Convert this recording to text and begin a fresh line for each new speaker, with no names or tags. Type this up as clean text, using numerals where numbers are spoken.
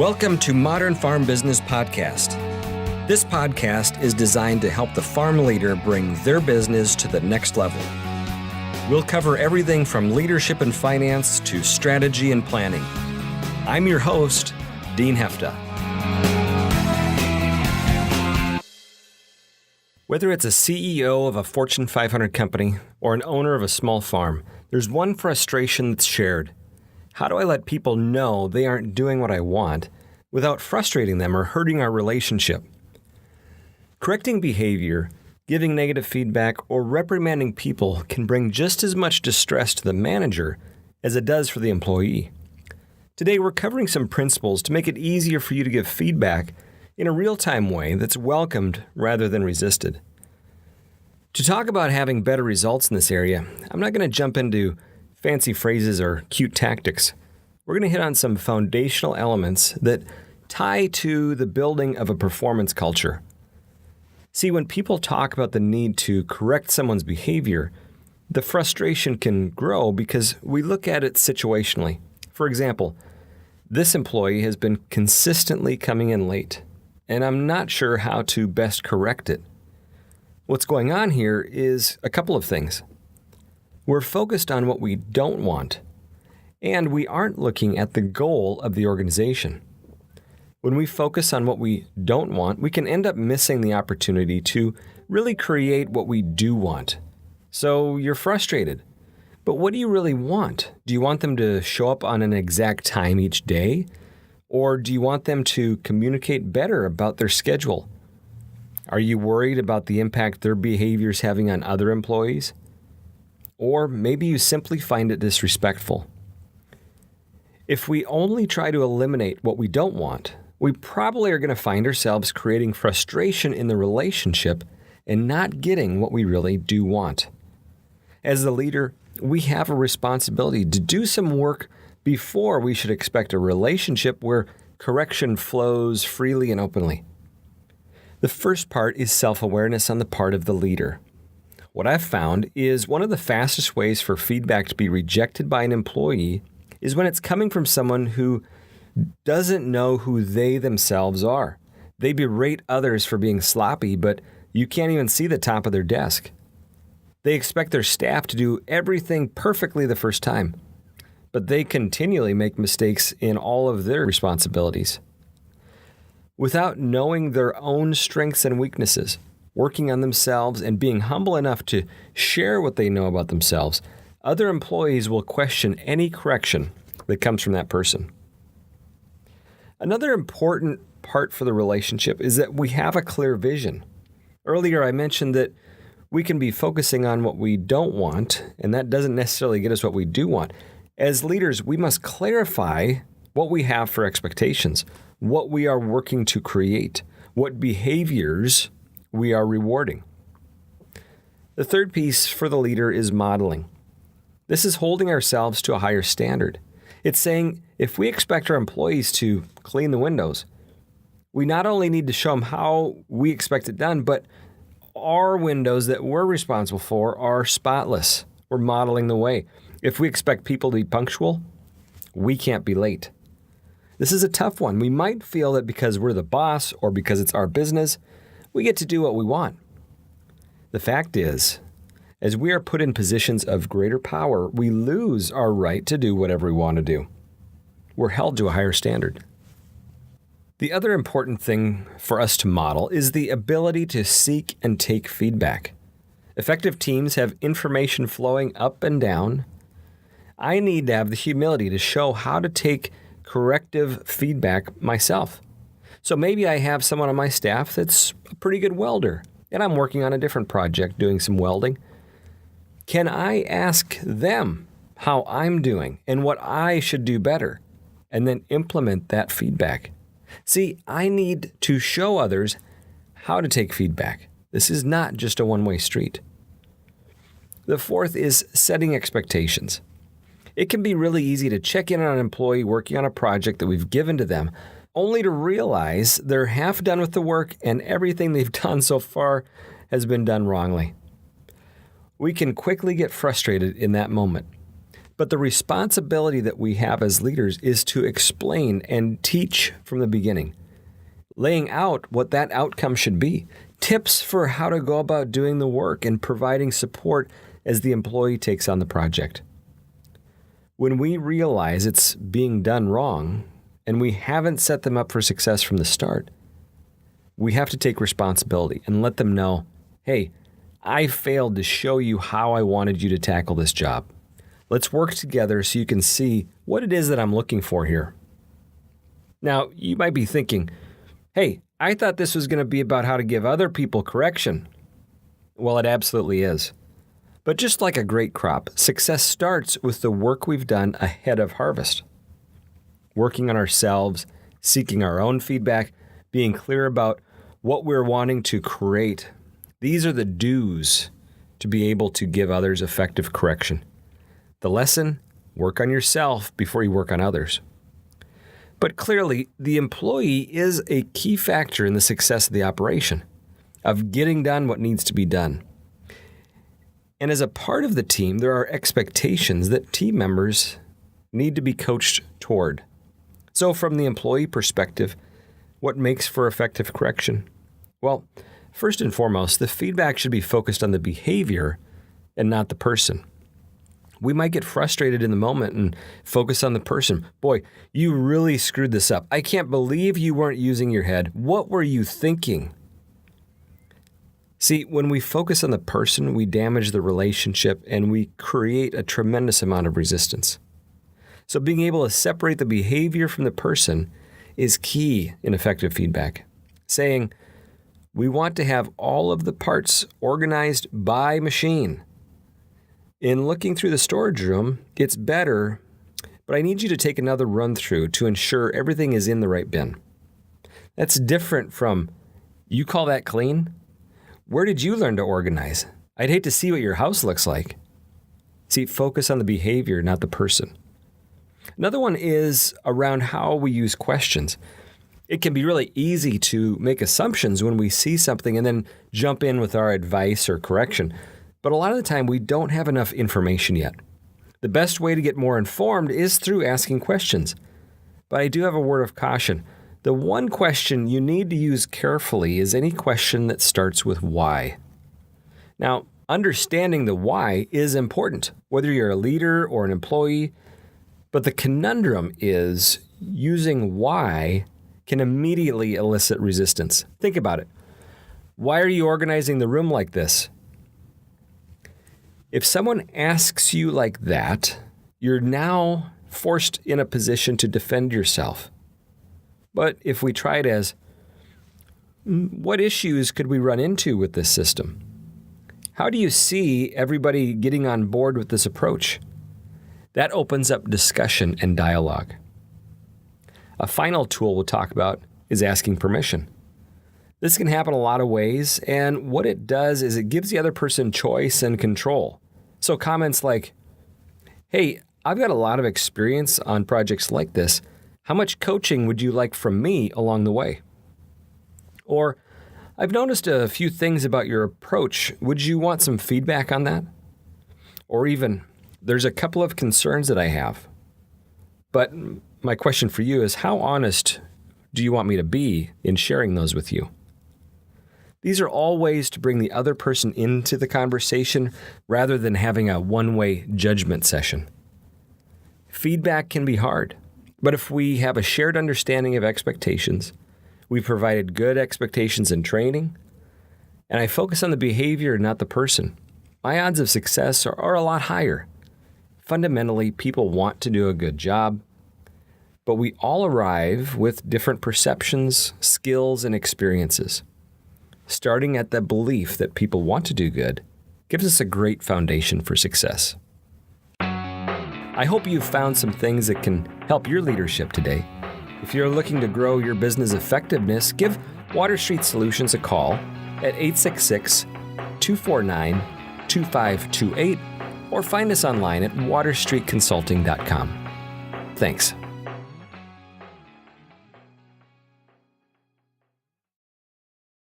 Welcome to Modern Farm Business Podcast. This podcast is designed to help the farm leader bring their business to the next level. We'll cover everything from leadership and finance to strategy and planning. I'm your host, Dean Hefta. Whether it's a CEO of a Fortune 500 company or an owner of a small farm, there's one frustration that's shared. How do I let people know they aren't doing what I want without frustrating them or hurting our relationship? Correcting behavior, giving negative feedback, or reprimanding people can bring just as much distress to the manager as it does for the employee. Today, we're covering some principles to make it easier for you to give feedback in a real-time way that's welcomed rather than resisted. To talk about having better results in this area, I'm not going to jump into fancy phrases or cute tactics. We're going to hit on some foundational elements that tie to the building of a performance culture. See, when people talk about the need to correct someone's behavior, the frustration can grow because we look at it situationally. For example, this employee has been consistently coming in late, and I'm not sure how to best correct it. What's going on here is a couple of things. We're focused on what we don't want, and we aren't looking at the goal of the organization. When we focus on what we don't want, we can end up missing the opportunity to really create what we do want. So you're frustrated. But what do you really want? Do you want them to show up on an exact time each day? Or do you want them to communicate better about their schedule? Are you worried about the impact their behavior is having on other employees? Or maybe you simply find it disrespectful. If we only try to eliminate what we don't want, we probably are going to find ourselves creating frustration in the relationship and not getting what we really do want. As the leader, we have a responsibility to do some work before we should expect a relationship where correction flows freely and openly. The first part is self-awareness on the part of the leader. What I've found is one of the fastest ways for feedback to be rejected by an employee is when it's coming from someone who doesn't know who they themselves are. They berate others for being sloppy, but you can't even see the top of their desk. They expect their staff to do everything perfectly the first time, but they continually make mistakes in all of their responsibilities. Without knowing their own strengths and weaknesses, working on themselves, and being humble enough to share what they know about themselves, other employees will question any correction that comes from that person. Another important part for the relationship is that we have a clear vision. Earlier, I mentioned that we can be focusing on what we don't want, and that doesn't necessarily get us what we do want. As leaders, we must clarify what we have for expectations, what we are working to create, what behaviors we are rewarding. The third piece for the leader is modeling. This is holding ourselves to a higher standard. It's saying if we expect our employees to clean the windows, we not only need to show them how we expect it done, but our windows that we're responsible for are spotless. We're modeling the way. If we expect people to be punctual, we can't be late. This is a tough one. We might feel that because we're the boss or because it's our business, we get to do what we want. The fact is, as we are put in positions of greater power, we lose our right to do whatever we want to do. We're held to a higher standard. The other important thing for us to model is the ability to seek and take feedback. Effective teams have information flowing up and down. I need to have the humility to show how to take corrective feedback myself. So maybe I have someone on my staff that's a pretty good welder, and I'm working on a different project doing some welding. Can I ask them how I'm doing and what I should do better, and then implement that feedback? See, I need to show others how to take feedback. This is not just a one-way street. The fourth is setting expectations. It can be really easy to check in on an employee working on a project that we've given to them, only to realize they're half done with the work and everything they've done so far has been done wrongly. We can quickly get frustrated in that moment. But the responsibility that we have as leaders is to explain and teach from the beginning, laying out what that outcome should be, tips for how to go about doing the work, and providing support as the employee takes on the project. When we realize it's being done wrong and we haven't set them up for success from the start, we have to take responsibility and let them know, hey, I failed to show you how I wanted you to tackle this job. Let's work together so you can see what it is that I'm looking for here. Now, you might be thinking, hey, I thought this was going to be about how to give other people correction. Well, it absolutely is. But just like a great crop, success starts with the work we've done ahead of harvest. Working on ourselves, seeking our own feedback, being clear about what we're wanting to create. These are the do's to be able to give others effective correction. The lesson, work on yourself before you work on others. But clearly, the employee is a key factor in the success of the operation, of getting done what needs to be done. And as a part of the team, there are expectations that team members need to be coached toward. So from the employee perspective, what makes for effective correction? Well, first and foremost, the feedback should be focused on the behavior and not the person. We might get frustrated in the moment and focus on the person. Boy, you really screwed this up. I can't believe you weren't using your head. What were you thinking? See, when we focus on the person, we damage the relationship and we create a tremendous amount of resistance. So being able to separate the behavior from the person is key in effective feedback. Saying, we want to have all of the parts organized by machine. In looking through the storage room, it's better, but I need you to take another run through to ensure everything is in the right bin. That's different from, you call that clean? Where did you learn to organize? I'd hate to see what your house looks like. See, focus on the behavior, not the person. Another one is around how we use questions. It can be really easy to make assumptions when we see something and then jump in with our advice or correction. But a lot of the time, we don't have enough information yet. The best way to get more informed is through asking questions. But I do have a word of caution. The one question you need to use carefully is any question that starts with why. Now, understanding the why is important, whether you're a leader or an employee. But the conundrum is using why can immediately elicit resistance. Think about it. Why are you organizing the room like this? If someone asks you like that, you're now forced in a position to defend yourself. But if we try it as, what issues could we run into with this system? How do you see everybody getting on board with this approach? That opens up discussion and dialogue. A final tool we'll talk about is asking permission. This can happen a lot of ways, and what it does is it gives the other person choice and control. So comments like, hey, I've got a lot of experience on projects like this. How much coaching would you like from me along the way? Or, I've noticed a few things about your approach. Would you want some feedback on that? Or even, there's a couple of concerns that I have. But my question for you is, how honest do you want me to be in sharing those with you? These are all ways to bring the other person into the conversation rather than having a one-way judgment session. Feedback can be hard, but if we have a shared understanding of expectations, we provided good expectations and training, and I focus on the behavior, not the person, my odds of success are a lot higher. Fundamentally, people want to do a good job, but we all arrive with different perceptions, skills, and experiences. Starting at the belief that people want to do good gives us a great foundation for success. I hope you've found some things that can help your leadership today. If you're looking to grow your business effectiveness, give Water Street Solutions a call at 866-249-2528 or find us online at waterstreetconsulting.com. Thanks.